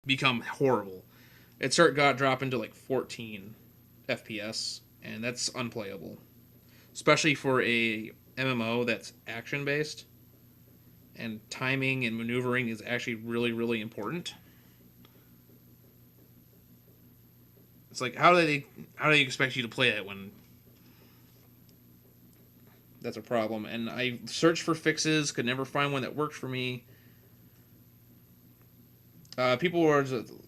become horrible. Got dropping to like 14 FPS, and that's unplayable, especially for a MMO that's action based, and timing and maneuvering is actually really really important. It's like how do they expect you to play it when that's a problem? And I searched for fixes, could never find one that worked for me. People were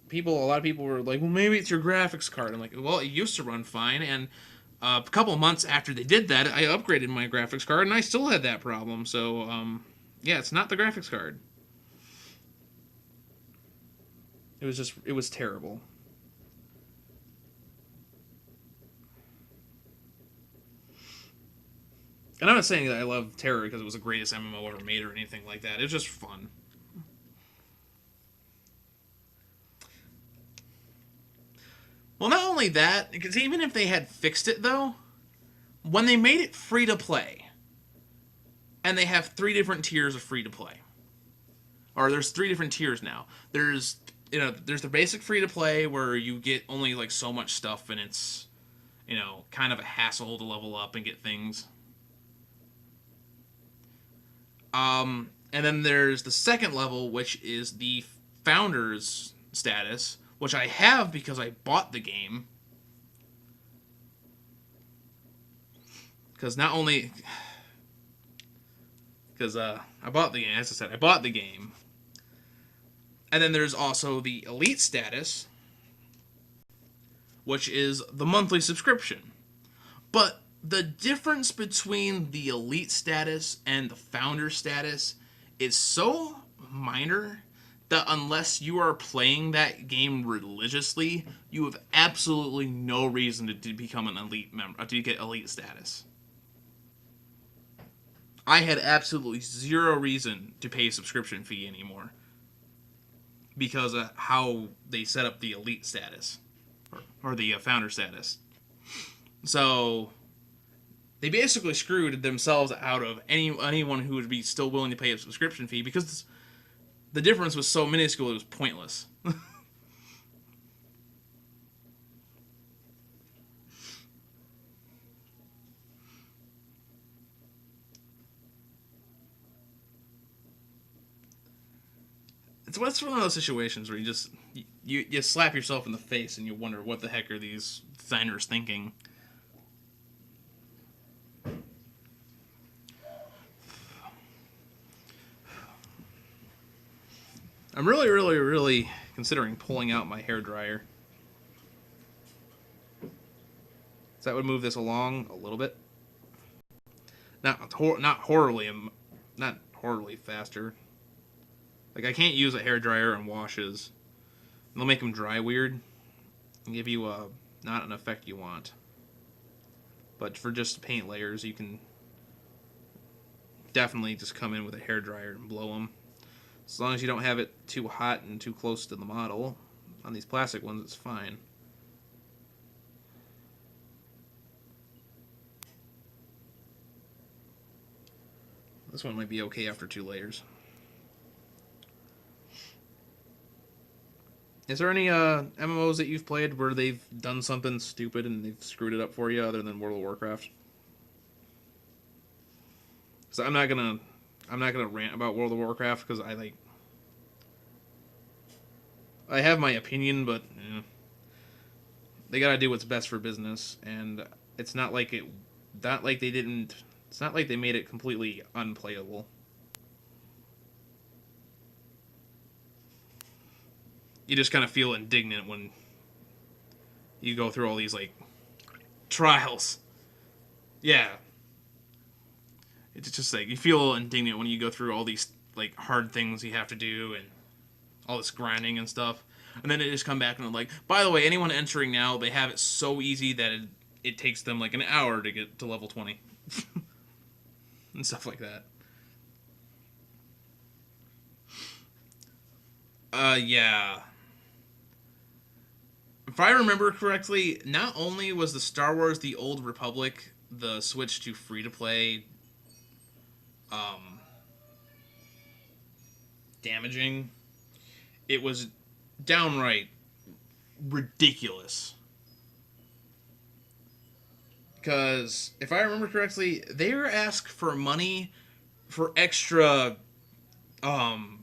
people. A lot of people were like, "Well, maybe it's your graphics card." I'm like, "Well, it used to run fine." And a couple of months after they did that, I upgraded my graphics card, and I still had that problem. So, yeah, it's not the graphics card. It was terrible. And I'm not saying that I love Terror because it was the greatest MMO ever made or anything like that. It was just fun. Well, not only that, because even if they had fixed it though, when they made it free to play, and they have three different tiers of free to play, or there's three different tiers now. There's the basic free to play where you get only like so much stuff, and it's kind of a hassle to level up and get things. And then there's the second level, which is the founders status, which I have because I bought the game. Because not only because I bought the game, as I said, I bought the game. And then there's also the elite status, which is the monthly subscription. But the difference between the elite status and the founder status is so minor that unless you are playing that game religiously, you have absolutely no reason to become an elite member, to get elite status. I had absolutely zero reason to pay a subscription fee anymore because of how they set up the elite status or the founder status. So they basically screwed themselves out of anyone who would be still willing to pay a subscription fee because the difference was so minuscule it was pointless. It's one of those situations where you slap yourself in the face and you wonder what the heck are these designers thinking. I'm really, really, really considering pulling out my hair dryer. So that would move this along a little bit. Not horribly, not horribly faster. Like I can't use a hair dryer on washes. They'll make them dry weird and give you not an effect you want. But for just paint layers, you can definitely just come in with a hair dryer and blow them. As long as you don't have it too hot and too close to the model. On these plastic ones, it's fine. This one might be okay after 2 layers. Is there any MMOs that you've played where they've done something stupid and they've screwed it up for you other than World of Warcraft? So I'm not gonna rant about World of Warcraft because I have my opinion, but they gotta do what's best for business, and it's not like they didn't. It's not like they made it completely unplayable. You just kind of feel indignant when you go through all these like trials. Yeah, it's just like you feel indignant when you go through all these like hard things you have to do and all this grinding and stuff, and then it just come back and I'm like, by the way, anyone entering now, they have it so easy that it takes them like an hour to get to level 20 and stuff like that. Yeah. If I remember correctly, not only was the Star Wars The Old Republic the switch to free to play um, damaging, it was downright ridiculous. Because if I remember correctly, they were asked for money for extra, um,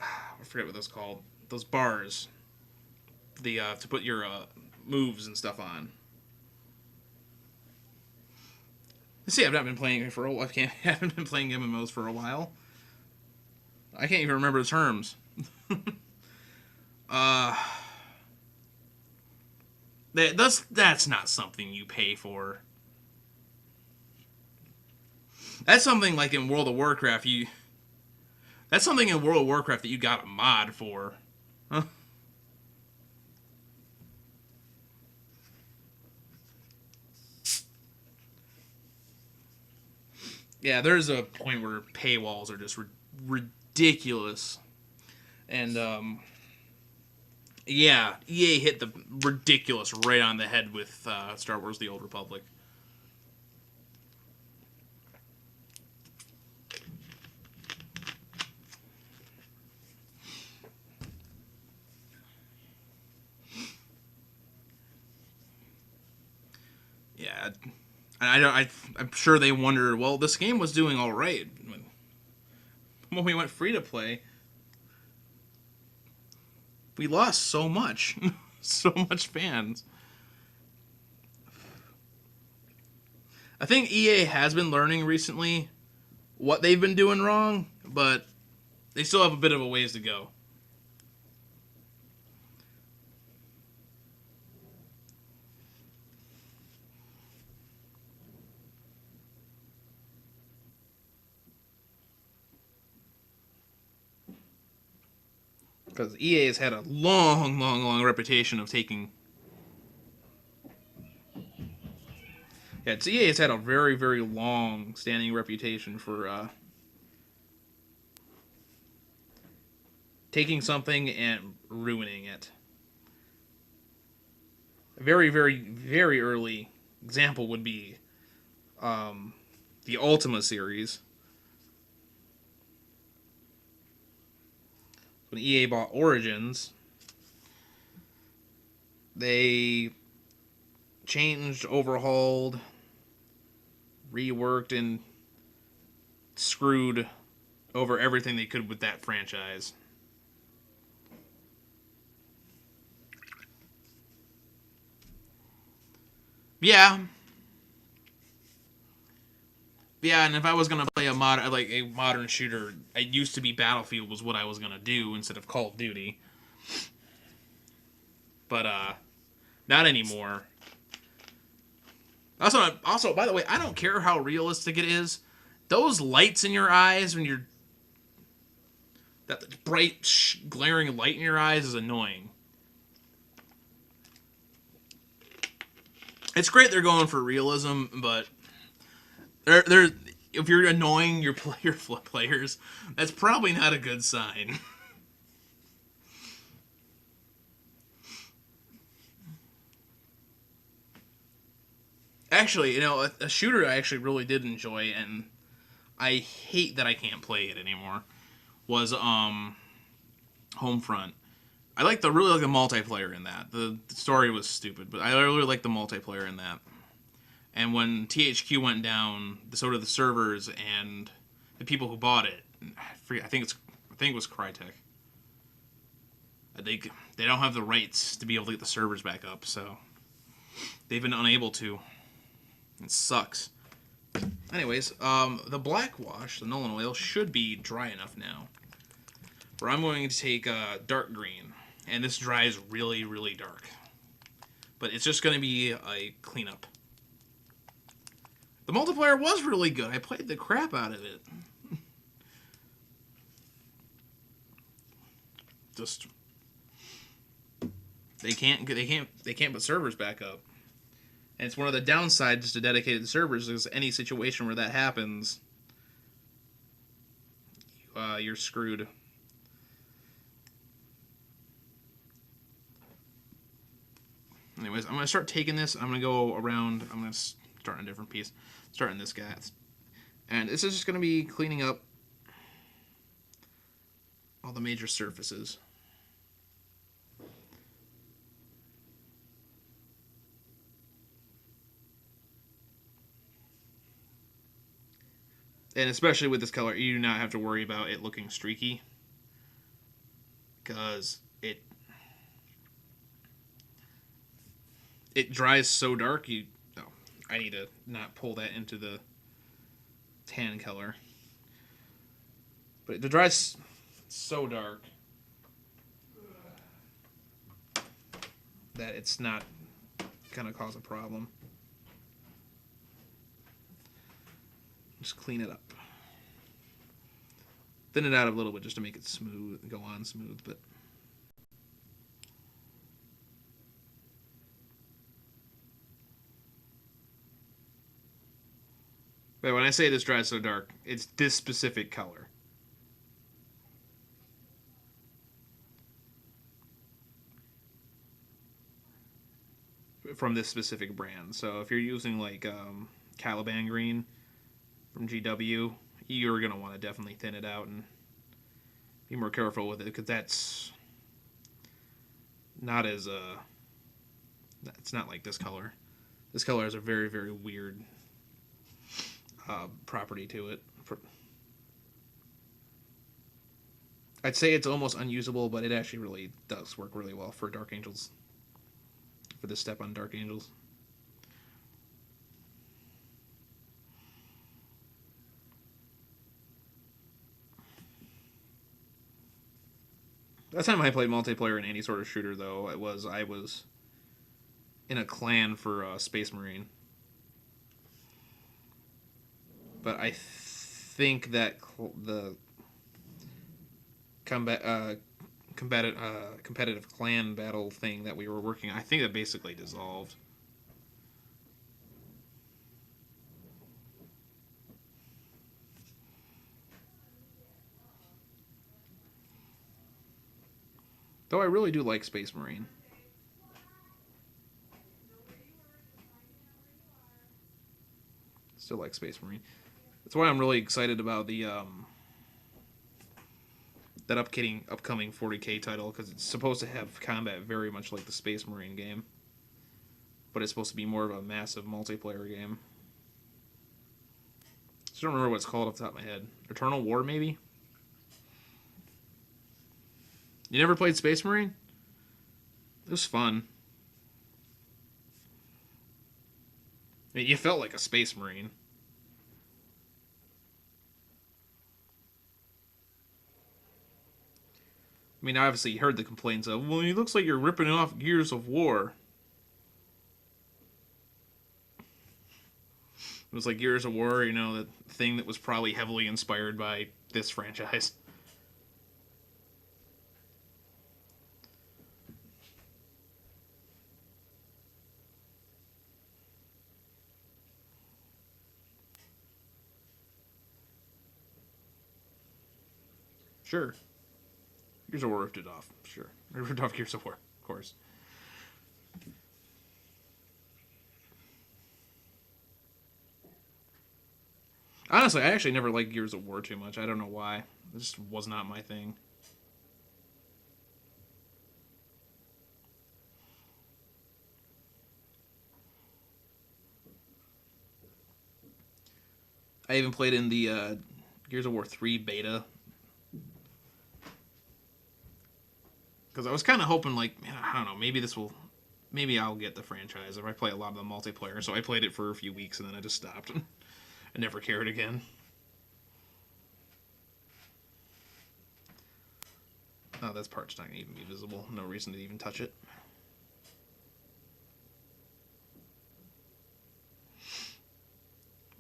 I forget what those called. Those bars, the to put your moves and stuff on. See, I've not been playing for a while. I haven't been playing MMOs for a while. I can't even remember the terms. uh, that's not something you pay for. That's something like in World of Warcraft. That's something in World of Warcraft that you got a mod for. Huh? Yeah, there's a point where paywalls are just ridiculous, and yeah, EA hit the ridiculous right on the head with Star Wars: The Old Republic. Yeah, I'm sure they wondered. Well, this game was doing all right when we went free to play. We lost so much, so much fans. I think EA has been learning recently what they've been doing wrong, but they still have a bit of a ways to go. Because EA has had a long reputation of taking. Yeah, EA has had a very long standing reputation for taking something and ruining it. A very early example would be the Ultima series. When EA bought Origins, they changed, overhauled, reworked, and screwed over everything they could with that franchise. Yeah. Yeah, and if I was gonna play a modern shooter, it used to be Battlefield was what I was gonna do instead of Call of Duty. But not anymore. Also, by the way, I don't care how realistic it is. Those lights in your eyes when you're that bright, glaring light in your eyes is annoying. It's great they're going for realism, but they're if you're annoying your players, that's probably not a good sign. Actually, a shooter I actually really did enjoy, and I hate that I can't play it anymore, was Homefront. I really like the multiplayer in that. The story was stupid, but I really like the multiplayer in that. And when THQ went down, so did the servers and the people who bought it. I think it was Crytek. They don't have the rights to be able to get the servers back up, so they've been unable to. It sucks. Anyways, the Blackwash, the Nolan oil, should be dry enough now. Where I'm going to take dark green, and this dries really dark. But it's just going to be a cleanup. The multiplayer was really good. I played the crap out of it. Just they can't put servers back up. And it's one of the downsides to dedicated servers is any situation where that happens, you're screwed. Anyways, I'm going to start taking this. I'm going to go around. I'm going to start on a different piece. Start on this guy. And this is just going to be cleaning up all the major surfaces. And especially with this color, you do not have to worry about it looking streaky, because it dries so dark. I need to not pull that into the tan color, but it dries so dark that it's not gonna cause a problem. Just clean it up. Thin it out a little bit just to make it smooth, go on smooth, but when I say this dries so dark, it's this specific color. From this specific brand. So if you're using like Caliban green from GW, you're going to want to definitely thin it out and be more careful with it, because that's not as it's not like this color. This color has a very, very weird property to it. I'd say it's almost unusable, but it actually really does work really well for Dark Angels, for this step on Dark Angels. Last time I played multiplayer in any sort of shooter, though, I was in a clan for Space Marine. But I think that the competitive clan battle thing that we were working on, I think that basically dissolved. Though I really do like Space Marine. Still like Space Marine. That's why I'm really excited about the that upcoming 40K title, because it's supposed to have combat very much like the Space Marine game, but it's supposed to be more of a massive multiplayer game. I just don't remember what it's called off the top of my head. Eternal War, maybe? You never played Space Marine? It was fun. I mean, you felt like a Space Marine. I mean, obviously, you heard the complaints of, well, it looks like you're ripping off Gears of War. It was like Gears of War, the thing that was probably heavily inspired by this franchise. Sure. Gears of War ripped it off. Sure. Ripped off Gears of War, of course. Honestly, I actually never liked Gears of War too much. I don't know why. It just was not my thing. I even played in the Gears of War 3 beta, because I was kind of hoping, like, man, I don't know, maybe I'll get the franchise if I play a lot of the multiplayer. So I played it for a few weeks and then I just stopped. I never cared again. Oh, that part's not going to even be visible. No reason to even touch it.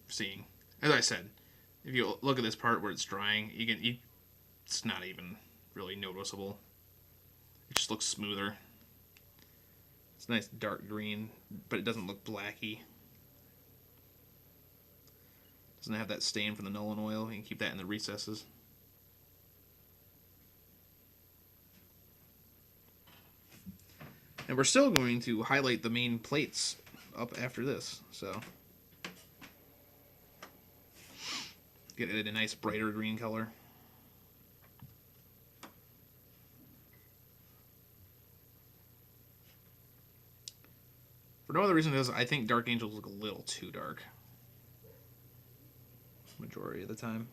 Seeing, as I said, if you look at this part where it's drying, it's not even really noticeable. It just looks smoother. It's nice dark green, but it doesn't look blacky. Doesn't have that stain from the Nuln Oil. You can keep that in the recesses. And we're still going to highlight the main plates up after this, so get it a nice brighter green color. For no other reason than I think Dark Angels look a little too dark. Majority of the time.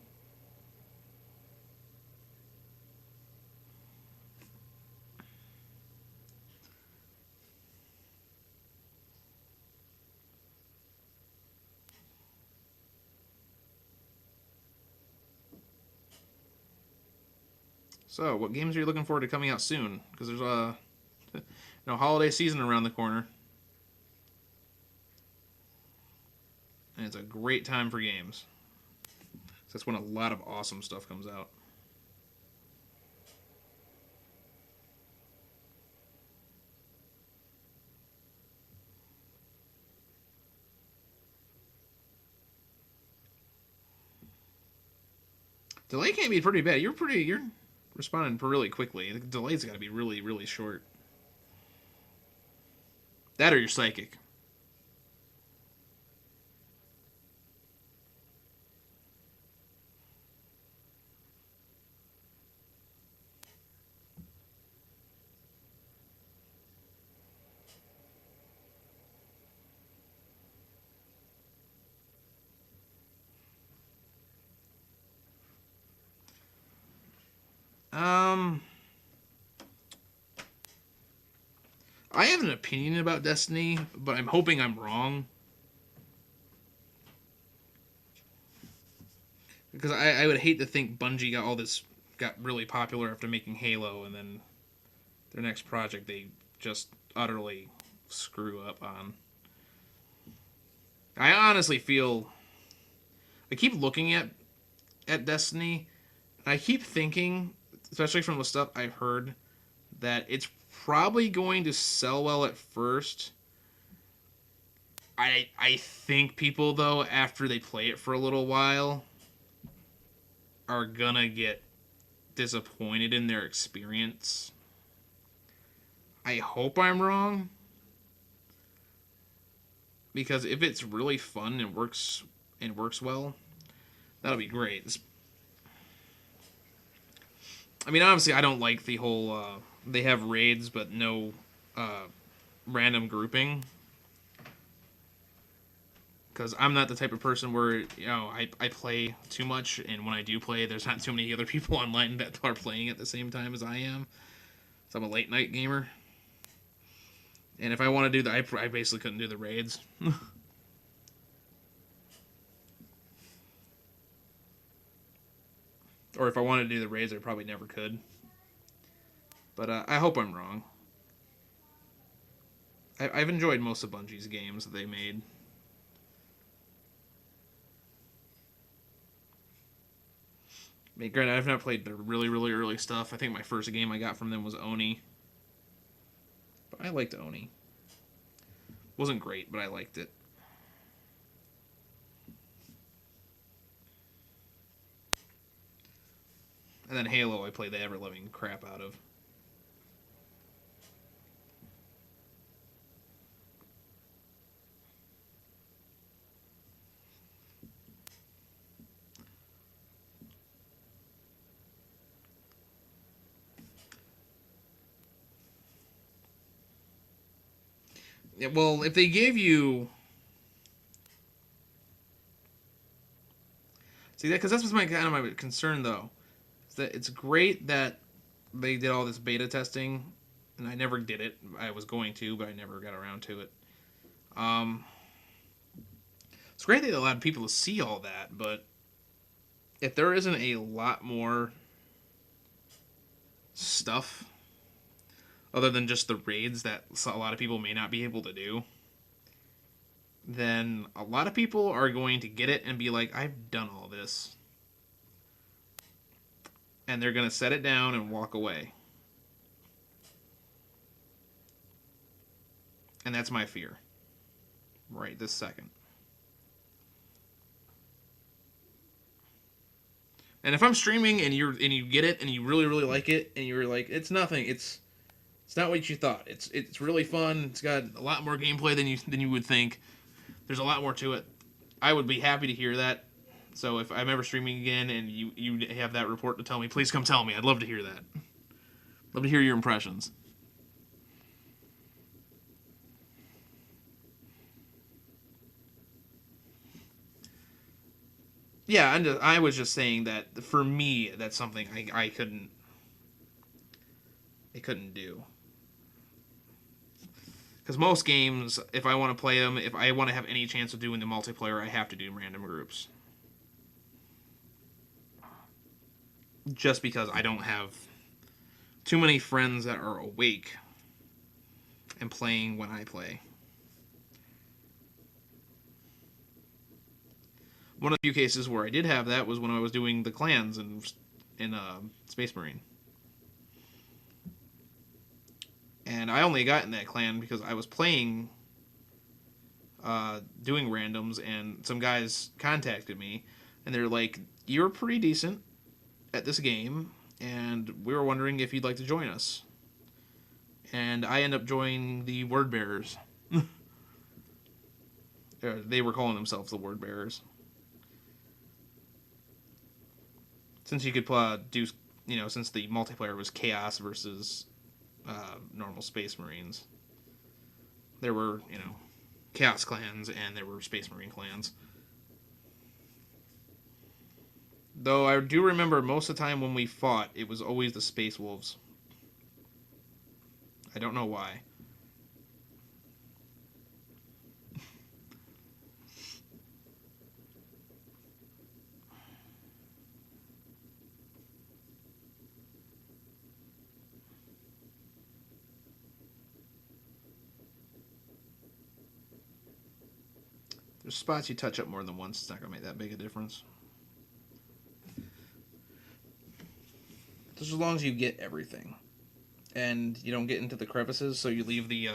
So, what games are you looking forward to coming out soon? Because there's holiday season around the corner, and it's a great time for games. That's when a lot of awesome stuff comes out. Delay can be pretty bad. You're responding really quickly. The delay's got to be really, really short. That or you're psychic. I have an opinion about Destiny, but I'm hoping I'm wrong. Because I would hate to think Bungie got really popular after making Halo, and then their next project they just utterly screw up on. I honestly feel I keep looking at Destiny, and I keep thinking, especially from the stuff I've heard, that it's probably going to sell well at first. I think people, though, after they play it for a little while, are gonna get disappointed in their experience. I hope I'm wrong, because if it's really fun and works well, that'll be great. I mean, obviously, I don't like the whole they have raids but no random grouping, because I'm not the type of person where I play too much, and when I do play, there's not too many other people online that are playing at the same time as I am. So I'm a late night gamer, and if I want to do that, I basically couldn't do the raids. Or if I wanted to do the raids, I probably never could. But I hope I'm wrong. I've enjoyed most of Bungie's games that they made. I mean, granted, I've not played the really, really early stuff. I think my first game I got from them was Oni. But I liked Oni. Wasn't great, but I liked it. And then Halo, I played the ever-loving crap out of. Yeah, well, if they gave you... See, that because that's what's my concern, though. Is that it's great that they did all this beta testing, and I never did it. I was going to, but I never got around to it. It's great they allowed people to see all that, but if there isn't a lot more stuff other than just the raids that a lot of people may not be able to do, then a lot of people are going to get it and be like, I've done all this. And they're going to set it down and walk away. And that's my fear. Right this second. And if I'm streaming and you get it and you really, really like it and you're like, it's nothing, it's not what you thought. It's really fun. It's got a lot more gameplay than you would think. There's a lot more to it. I would be happy to hear that. So if I'm ever streaming again and you have that report to tell me, please come tell me. I'd love to hear that. Love to hear your impressions. Yeah, I was just saying that for me, that's something I couldn't do. Because most games, if I want to play them, if I want to have any chance of doing the multiplayer, I have to do random groups. Just because I don't have too many friends that are awake and playing when I play. One of the few cases where I did have that was when I was doing the clans in Space Marine. And I only got in that clan because I was playing, doing randoms, and some guys contacted me, and they're like, "You're pretty decent at this game, and we were wondering if you'd like to join us." And I end up joining the Word Bearers. They were calling themselves the Word Bearers. Since you could do, since the multiplayer was Chaos versus normal Space Marines, there were, Chaos clans and there were Space Marine clans. Though I do remember most of the time when we fought, it was always the Space Wolves. I don't know why. There's spots you touch up more than once, it's not going to make that big a difference. Just as long as you get everything. And you don't get into the crevices, so you leave the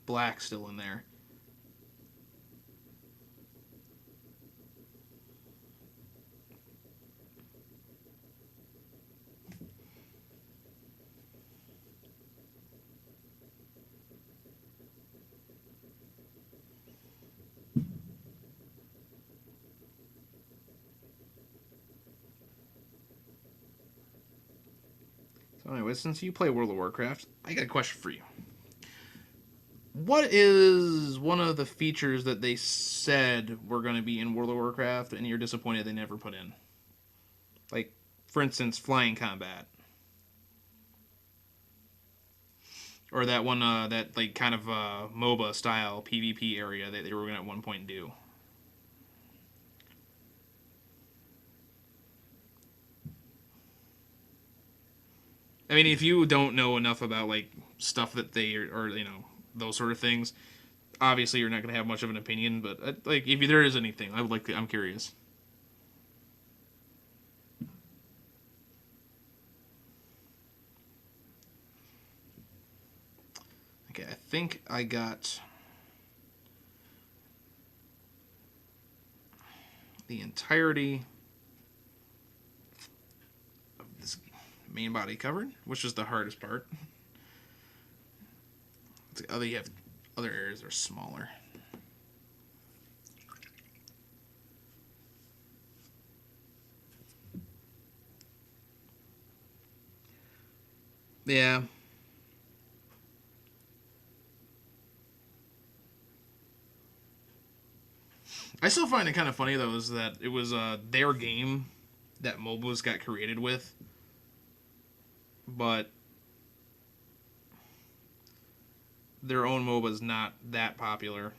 black still in there. So anyway, since you play World of Warcraft, I got a question for you. What is one of the features that they said were going to be in World of Warcraft and you're disappointed they never put in? Like, for instance, flying combat. Or that one, that like kind of MOBA style PvP area that they were going to at one point do. I mean, if you don't know enough about like stuff that they or those sort of things, obviously you're not going to have much of an opinion. But like, if there is anything, I'm curious. Okay, I think I got the entirety of this main body covered, which is the hardest part. You have other areas that are smaller. Yeah. I still find it kind of funny though is that it was their game that MOBAs got created with, but their own MOBA is not that popular.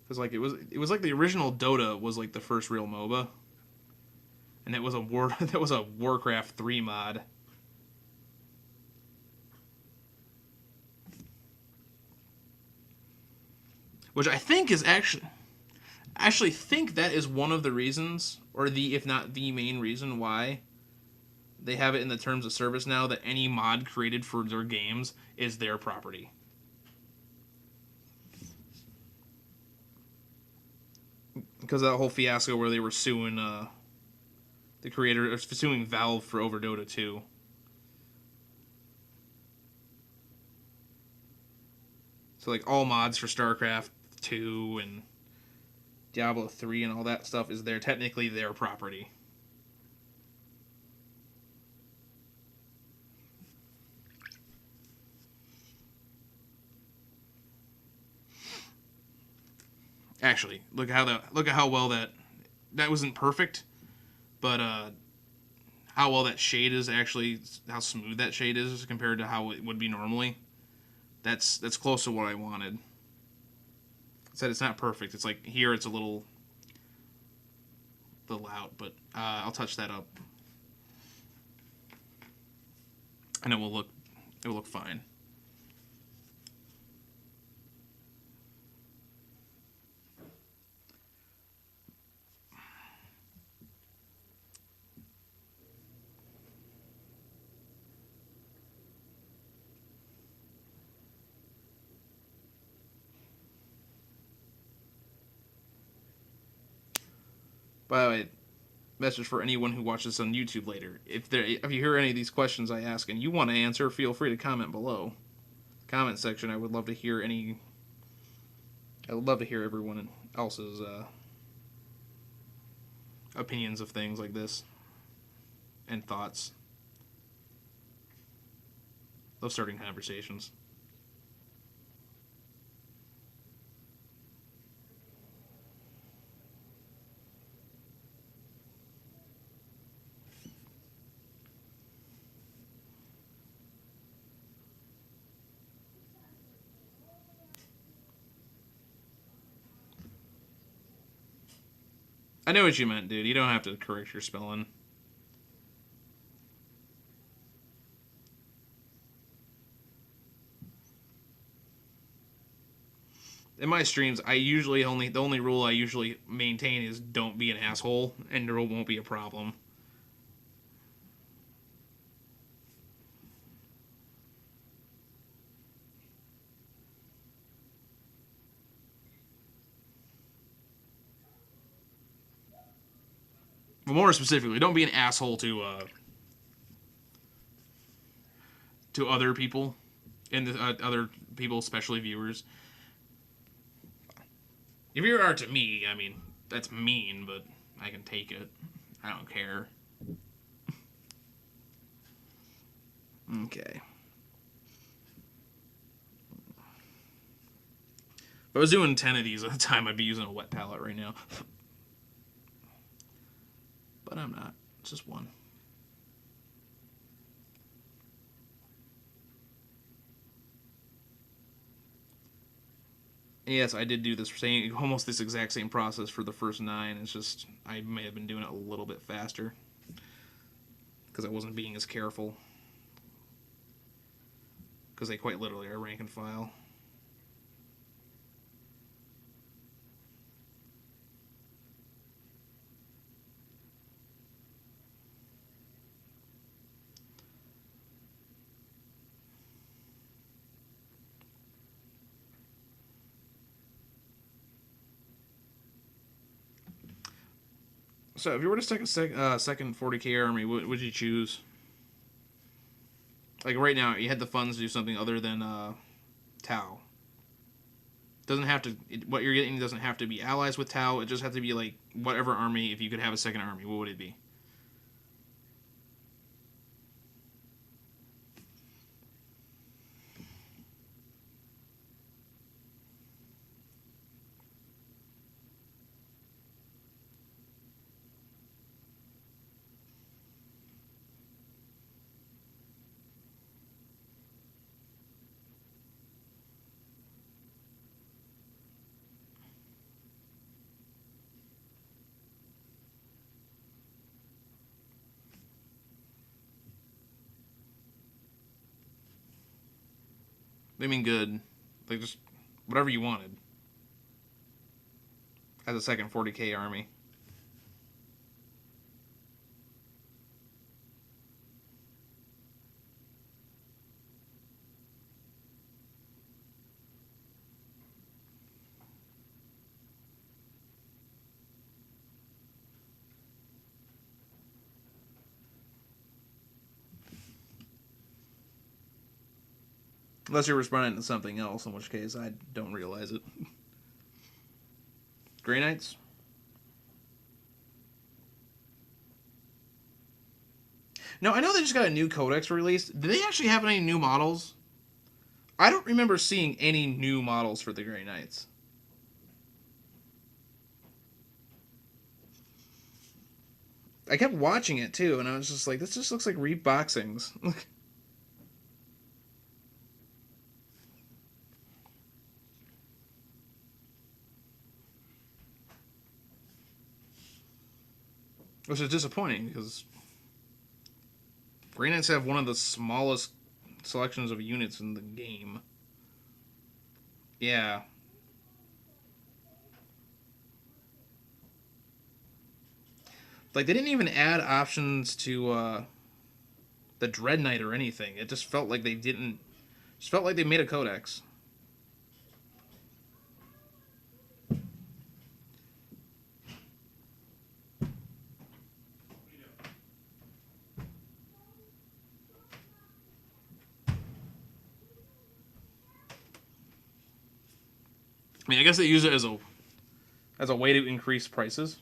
Because like it was like the original Dota was like the first real MOBA, and it was that was a Warcraft 3 mod. Which I think is actually think that is one of the reasons, or the if not the main reason why they have it in the terms of service now that any mod created for their games is their property. Because of that whole fiasco where they were suing the creator, suing Valve for over Dota 2. So like all mods for StarCraft 2 and Diablo 3 and all that stuff is technically their property. Actually, look at how well that wasn't perfect, but how well that shade is actually, how smooth that shade is compared to how it would be normally. That's close to what I wanted. I said it's not perfect. It's like here it's a little out, but I'll touch that up, and it will look fine. By the way, message for anyone who watches on YouTube later. If you hear any of these questions I ask and you want to answer, feel free to comment below. Comment section. I would love to hear any. I would love to hear everyone else's opinions of things like this and thoughts. Love starting conversations. I know what you meant, dude. You don't have to correct your spelling. In my streams, the only rule I usually maintain is don't be an asshole, and there won't be a problem. But more specifically, don't be an asshole to other people, and other people, especially viewers. If you are to me, I mean, that's mean, but I can take it. I don't care. Okay. If I was doing 10 of these at a time, I'd be using a wet palette right now. But I'm not. It's just one. And yes, I did do this almost this exact same process for the first 9. It's just I may have been doing it a little bit faster because I wasn't being as careful. Because they quite literally are rank and file. So, if you were to stick a second 40k army, what would you choose? Like right now, you had the funds to do something other than Tau. Doesn't have to. What you're getting doesn't have to be allies with Tau. It just has to be like whatever army. If you could have a second army, what would it be? They mean good. Like just whatever you wanted. As a second 40k army. Unless you're responding to something else, in which case I don't realize it. Grey Knights? No, I know they just got a new codex released. Do they actually have any new models? I don't remember seeing any new models for the Grey Knights. I kept watching it too, and I was just like, this just looks like reboxings. Which is disappointing because Grey Knights have one of the smallest selections of units in the game. Yeah. Like, they didn't even add options to the Dread Knight or anything. It just felt like they didn't. Just felt like they made a codex. I mean, I guess they use it as a way to increase prices.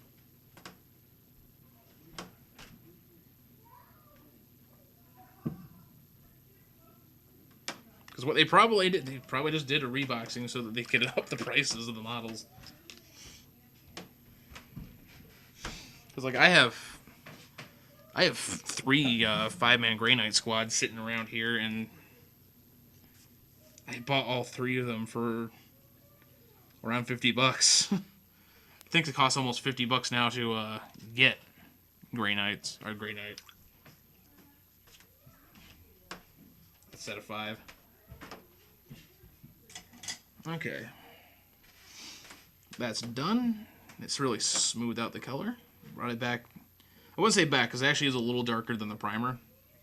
Because what they probably just did a reboxing so that they could up the prices of the models. Because like I have 3 5-man Grey Knight squads sitting around here, and I bought all 3 of them for around $50. I think it costs almost $50 now to get Grey Knights or Grey Knight. A set of 5. Okay, that's done. It's really smoothed out the color. Brought it back. I wouldn't say back because it actually is a little darker than the primer.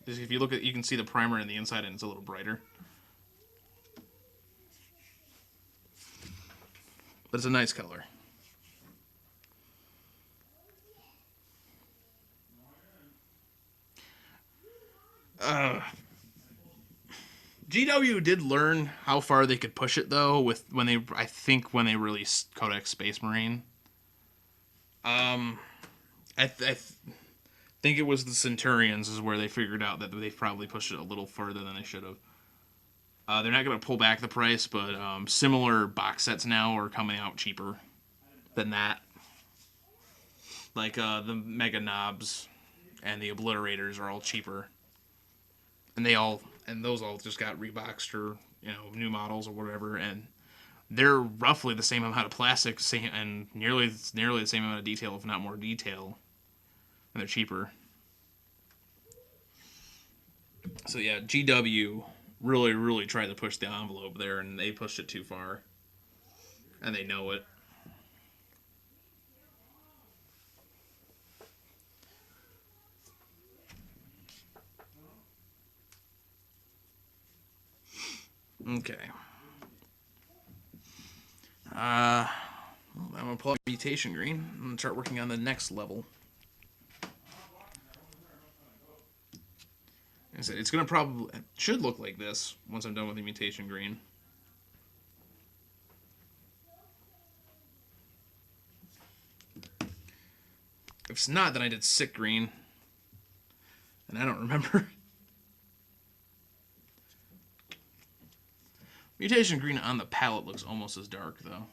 If you look at, you can see the primer in the inside, and it's a little brighter. But it's a nice color. GW did learn how far they could push it though when they released Codex Space Marine. I think it was the Centurions is where they figured out that they probably pushed it a little further than they should have. They're not going to pull back the price, but similar box sets now are coming out cheaper than that. Like the Mega Knobs and the Obliterators are all cheaper, and those all just got reboxed or new models or whatever, and they're roughly the same amount of plastic and nearly the same amount of detail, if not more detail, and they're cheaper. So yeah, GW really tried to push the envelope there, and they pushed it too far, and they know it. Okay. I'm gonna pull up Mutation Green. I'm gonna start working on the next level. Like I said, it's gonna should look like this once I'm done with the Mutation Green. If it's not, then I did Sick Green, and I don't remember. Mutation Green on the palette looks almost as dark, though.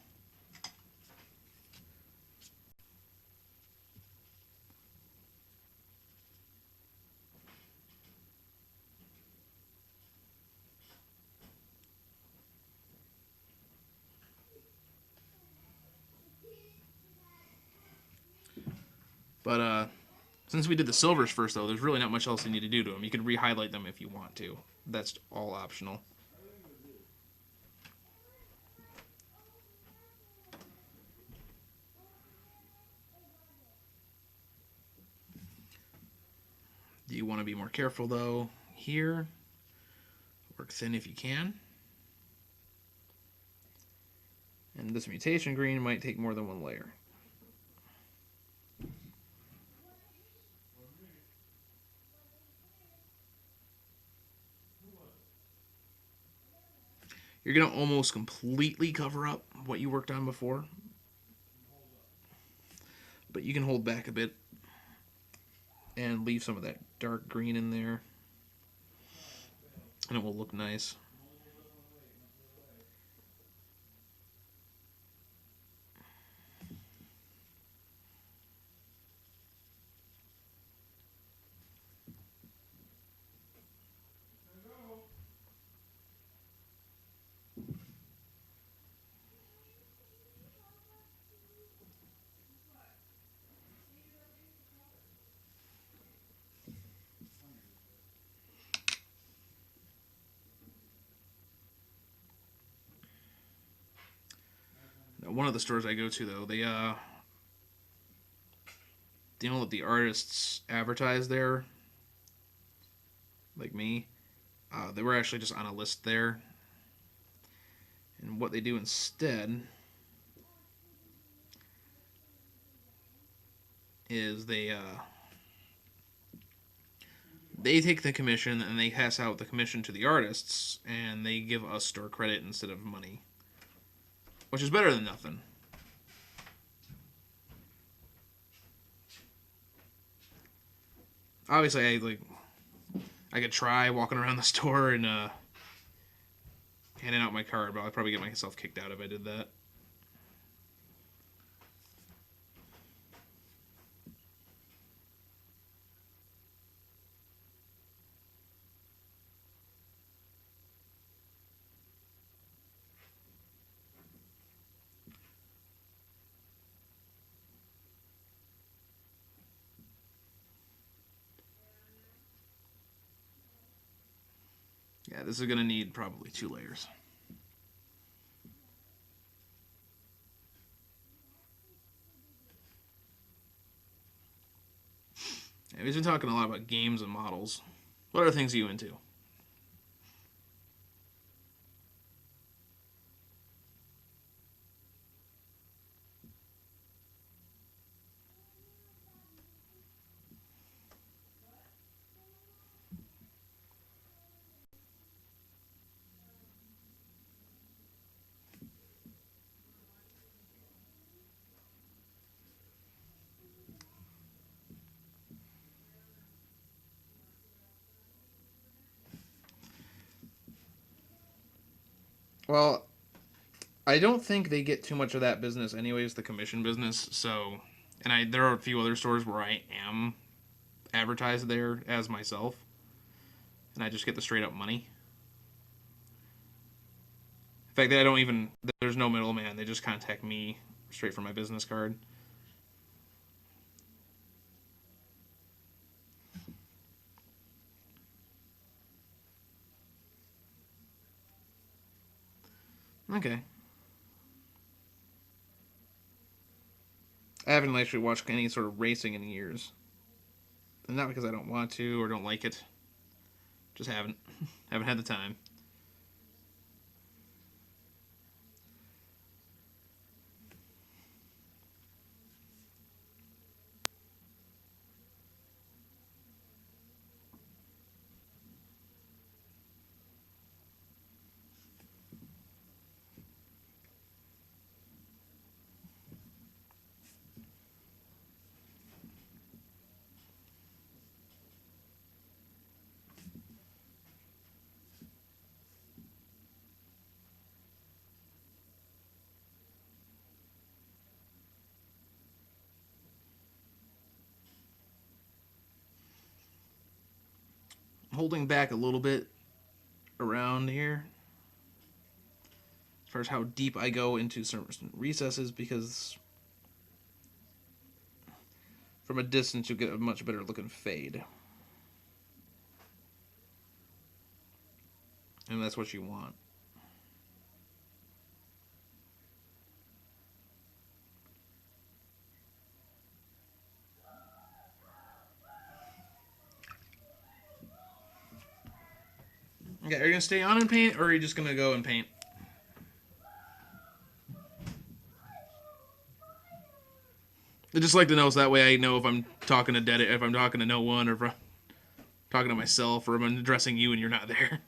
But since we did the silvers first, though, there's really not much else you need to do to them. You can re-highlight them if you want to. That's all optional. Do you want to be more careful, though? Here, work thin if you can. And this Mutation Green might take more than one layer. You're going to almost completely cover up what you worked on before. But you can hold back a bit and leave some of that dark green in there, and it will look nice. one of the stores I go to though, they don't let the artists advertise there, like me. They were actually just on a list there, and what they do instead is they take the commission and they pass out the commission to the artists, and they give us store credit instead of money, which is better than nothing. Obviously, I could try walking around the store and handing out my card, but I'd probably get myself kicked out if I did that. Yeah, this is going to need probably 2 layers. Yeah, we've been talking a lot about games and models. What other things are you into? Well, I don't think they get too much of that business anyways, the commission business. So, there are a few other stores where I am advertised there as myself, and I just get the straight up money. In fact, I don't even there's no middleman. They just contact me straight from my business card. Okay. I haven't actually watched any sort of racing in years. And not because I don't want to or don't like it. Just haven't. Haven't had the time. I'm holding back a little bit around here as far as how deep I go into certain recesses, because from a distance you'll get a much better looking fade. And that's what you want. Okay, are you gonna stay on and paint, or are you just gonna go and paint? I just like to know, so that way I know if I'm talking to if I'm talking to no one, or if I'm talking to myself, or if I'm addressing you and you're not there.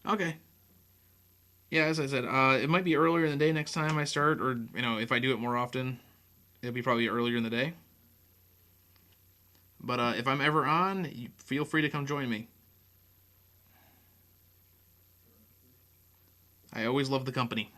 Okay. Yeah, as I said, it might be earlier in the day next time I start, or if I do it more often, it'll be probably earlier in the day. But if I'm ever on, feel free to come join me. I always love the company.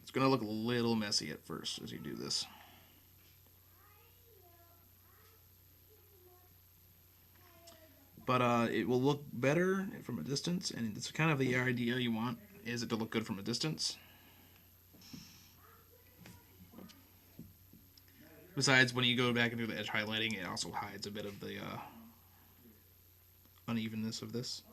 It's going to look a little messy at first as you do this. But it will look better from a distance, and it's kind of the idea you want, is it to look good from a distance. Besides, when you go back and do the edge highlighting, it also hides a bit of the unevenness of this.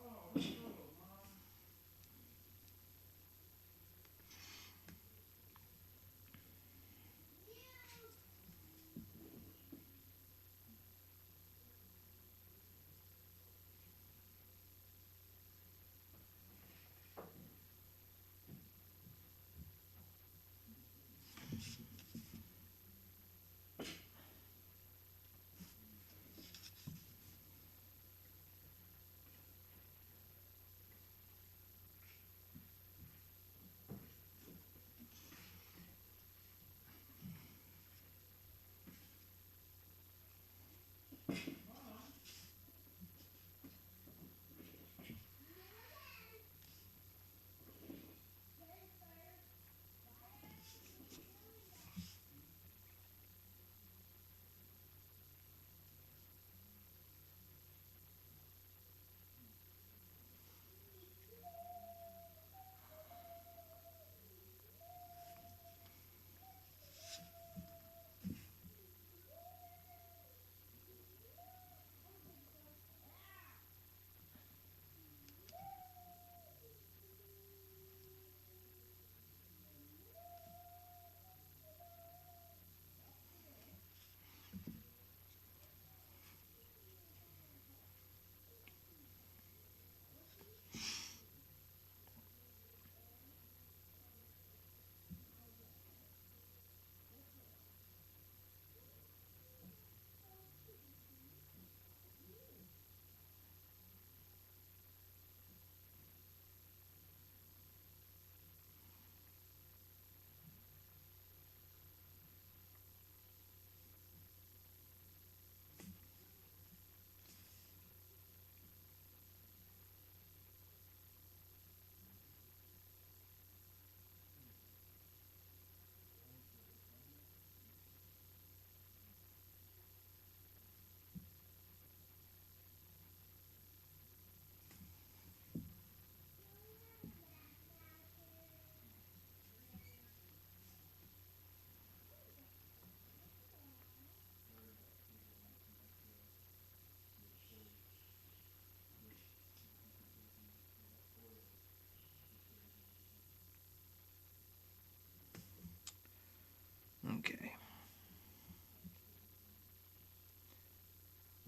Okay.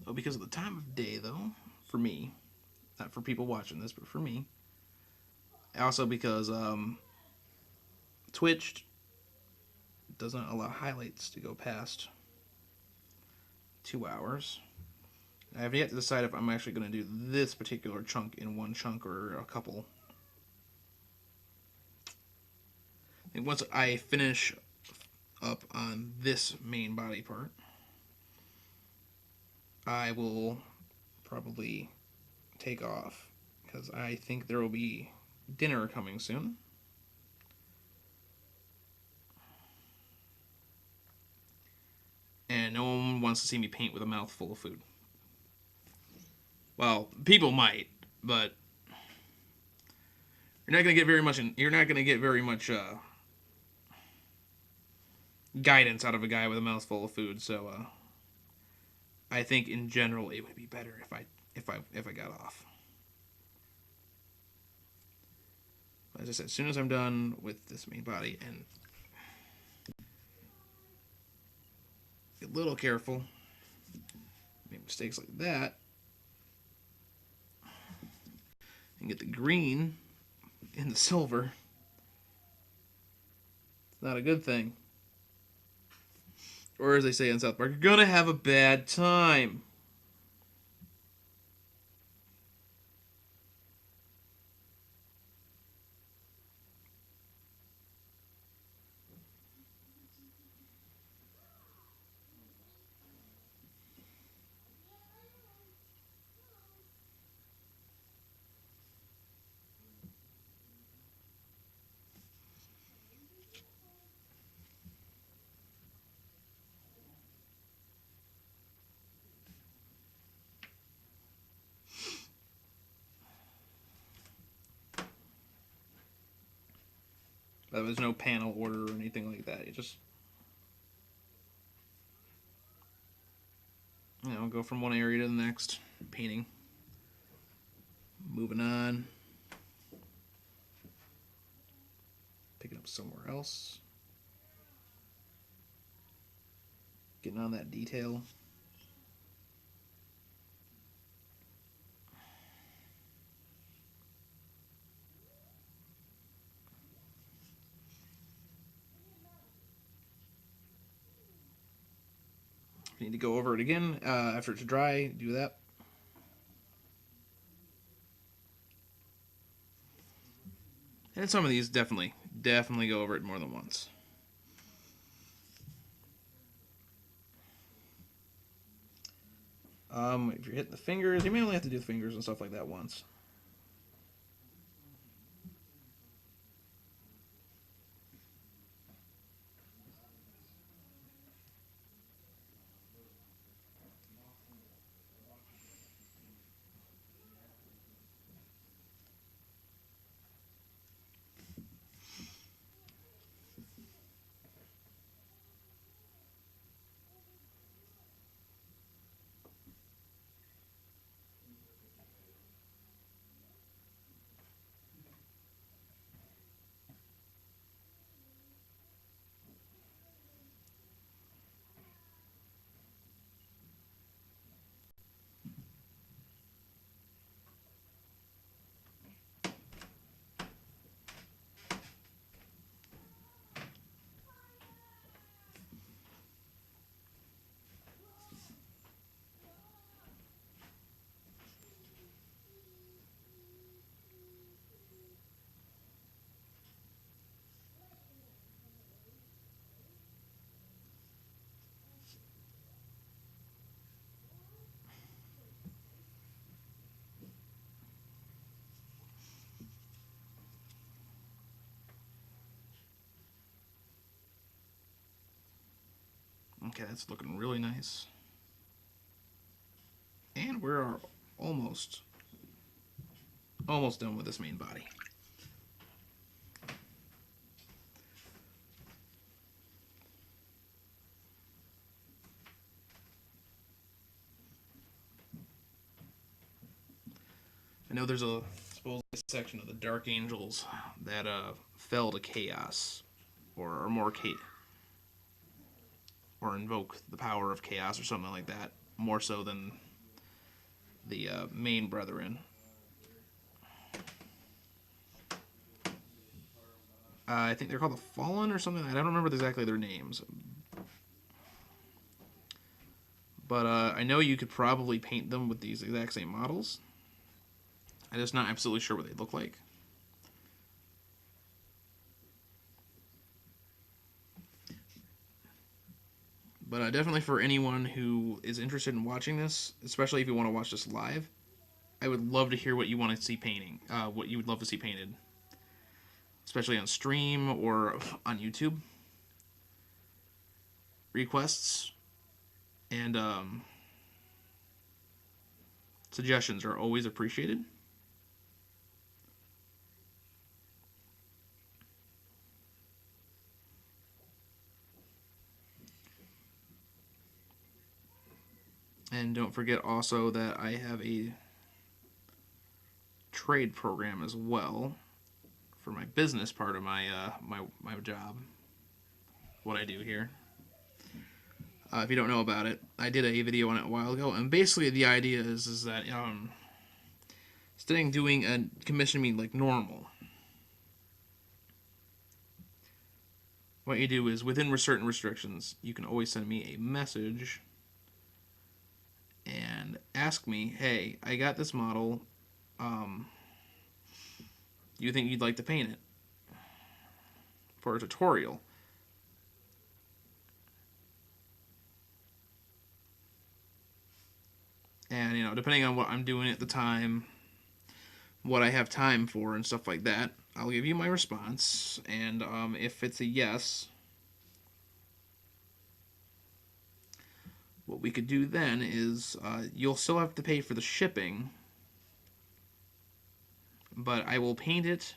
Well, because of the time of day, though, for me, not for people watching this, but for me, also because Twitch doesn't allow highlights to go past 2 hours. I have yet to decide if I'm actually going to do this particular chunk in one chunk or a couple. I think once I finish up on this main body part, I will probably take off because I think there will be dinner coming soon. And no one wants to see me paint with a mouthful of food. Well, people might, but you're not going to get very much. You're not going to get very much guidance out of a guy with a mouthful of food. So I think in general it would be better if I got off. As I said, as soon as I'm done with this main body, and be a little careful, make mistakes like that, and get the green in the silver. It's not a good thing. Or as they say in South Park, you're gonna have a bad time. But there's no panel order or anything like that. You just, go from one area to the next, painting. Moving on. Picking up somewhere else. Getting on that detail. If you need to go over it again after it's dry, do that. And some of these definitely go over it more than once. If you're hitting the fingers, you may only have to do the fingers and stuff like that once. Okay, that's looking really nice. And we're almost done with this main body. I know there's a supposedly section of the Dark Angels that fell to chaos, or more or invoke the power of chaos or something like that, more so than the main brethren. I think they're called the Fallen or something. I don't remember exactly their names. But I know you could probably paint them with these exact same models. I'm just not absolutely sure what they look like. But definitely for anyone who is interested in watching this, especially if you want to watch this live, I would love to hear what you want to see painting, what you would love to see painted, especially on stream or on YouTube. Requests and suggestions are always appreciated. And don't forget also that I have a trade program as well for my business part of my job. What I do here. If you don't know about it, I did a video on it a while ago, and basically the idea is that instead of doing a commission meeting like normal, what you do is within certain restrictions, you can always send me a message and ask me, "Hey, I got this model. You think you'd like to paint it for a tutorial?" And depending on what I'm doing at the time, what I have time for, and stuff like that, I'll give you my response. And if it's a yes, what we could do then is you'll still have to pay for the shipping, but I will paint it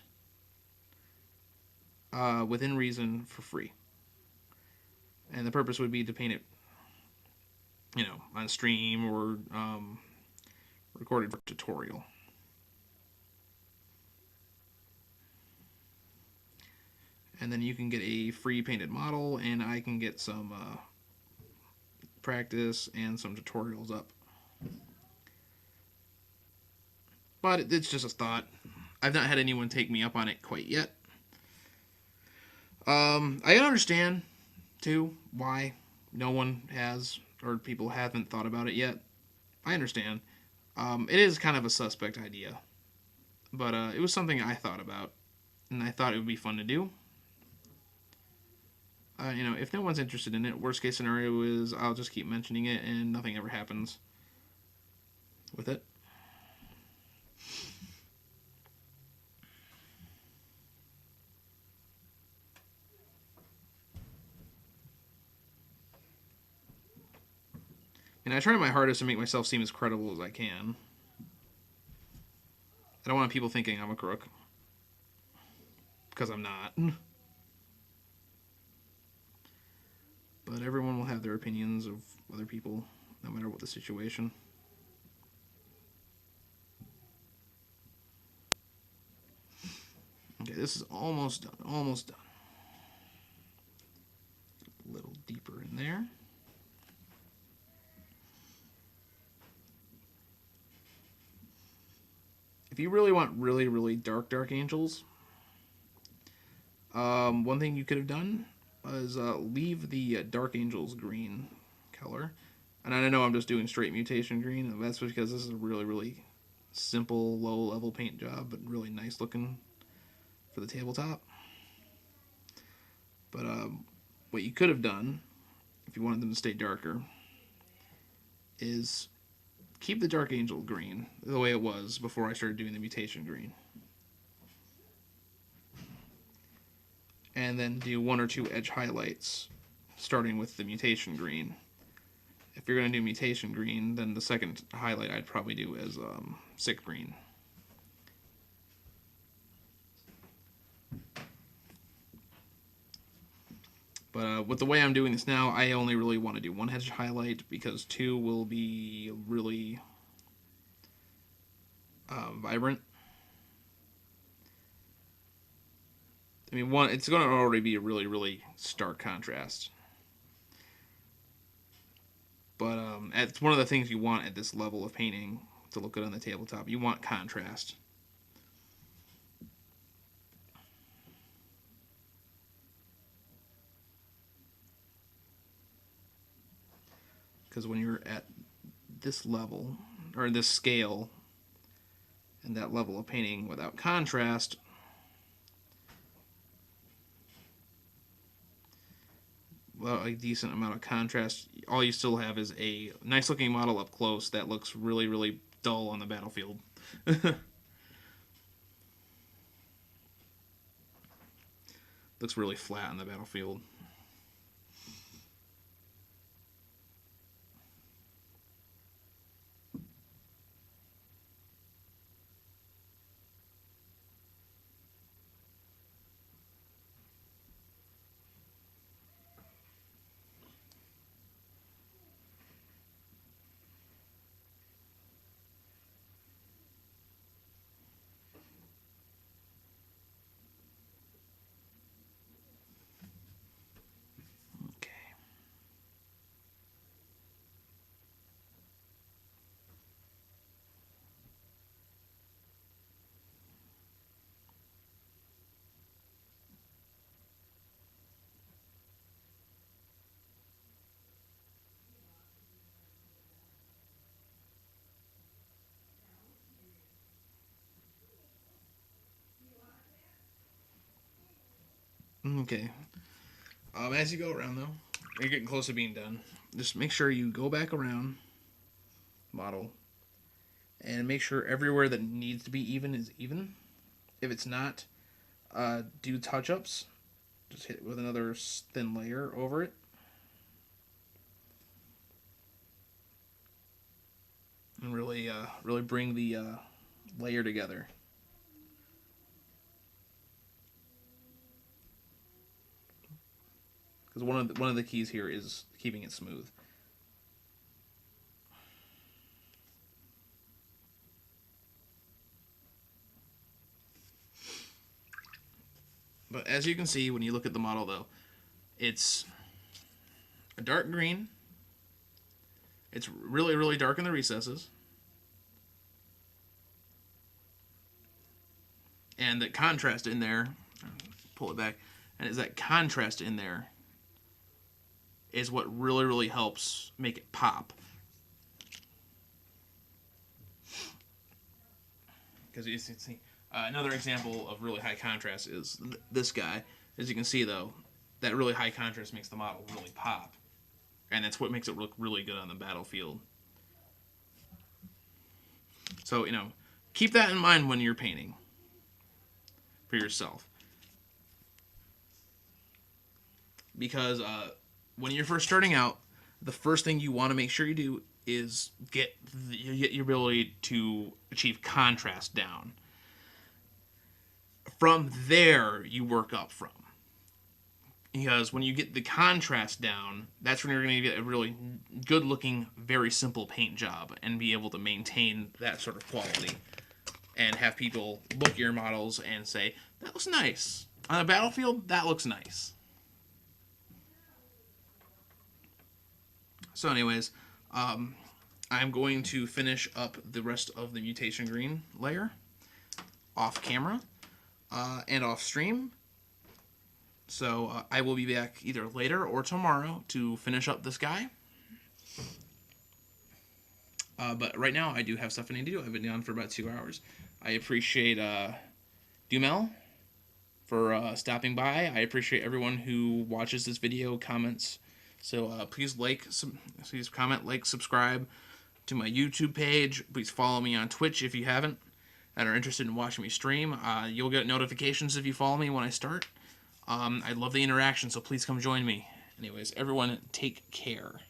within reason for free. And the purpose would be to paint it, on stream or recorded for tutorial. And then you can get a free painted model, and I can get some practice and some tutorials up. But it's just a thought. I've not had anyone take me up on it quite yet. I understand, too, why no one has, or people haven't thought about it yet. I understand. It is kind of a suspect idea. But it was something I thought about, and I thought it would be fun to do. If no one's interested in it, worst case scenario is I'll just keep mentioning it and nothing ever happens with it. And I try my hardest to make myself seem as credible as I can. I don't want people thinking I'm a crook, because I'm not. But everyone will have their opinions of other people, no matter what the situation. Okay, this is almost done. Almost done. A little deeper in there. If you really want really, really dark angels, one thing you could have done is leave the dark angels green color. And I know I'm just doing straight mutation green, and that's because this is a really, really simple, low-level paint job, but really nice looking for the tabletop. But what you could have done, if you wanted them to stay darker, is keep the Dark Angel green the way it was before I started doing the mutation green. And then do one or two edge highlights, starting with the mutation green. If you're going to do mutation green, then the second highlight I'd probably do as sick green. But with the way I'm doing this now, I only really want to do one edge highlight because two will be really vibrant. I mean, one, it's going to already be a really, really stark contrast. But it's one of the things you want at this level of painting to look good on the tabletop. You want contrast. Because when you're at this level, or this scale, and that level of painting without contrast, well, a decent amount of contrast, all you still have is a nice looking model up close that looks really, really dull on the battlefield. Looks really flat on the battlefield. Okay. As you go around, though, you're getting close to being done. Just make sure you go back around model and make sure everywhere that needs to be even is even. If it's not, do touch-ups. Just hit it with another thin layer over it. And really, really bring the layer together. Because one of the keys here is keeping it smooth. But as you can see, when you look at the model, though, it's a dark green. It's really, really dark in the recesses. And the contrast in there, pull it back, and is that contrast in there is what really, really helps make it pop. Because you see, another example of really high contrast is this guy. As you can see, though, that really high contrast makes the model really pop. And that's what makes it look really good on the battlefield. So, keep that in mind when you're painting for yourself. Because when you're first starting out, the first thing you want to make sure you do is get your ability to achieve contrast down. From there, you work up from. Because when you get the contrast down, that's when you're going to get a really good-looking, very simple paint job and be able to maintain that sort of quality. And have people look at your models and say, that looks nice. On a battlefield, that looks nice. So anyways, I'm going to finish up the rest of the mutation green layer off camera and off stream. So I will be back either later or tomorrow to finish up this guy. But right now I do have stuff I need to do. I've been down for about 2 hours. I appreciate Dumel for stopping by. I appreciate everyone who watches this video, comments. So please please comment, like, subscribe to my YouTube page. Please follow me on Twitch if you haven't and are interested in watching me stream. You'll get notifications if you follow me when I start. I love the interaction, so please come join me. Anyways, everyone, take care.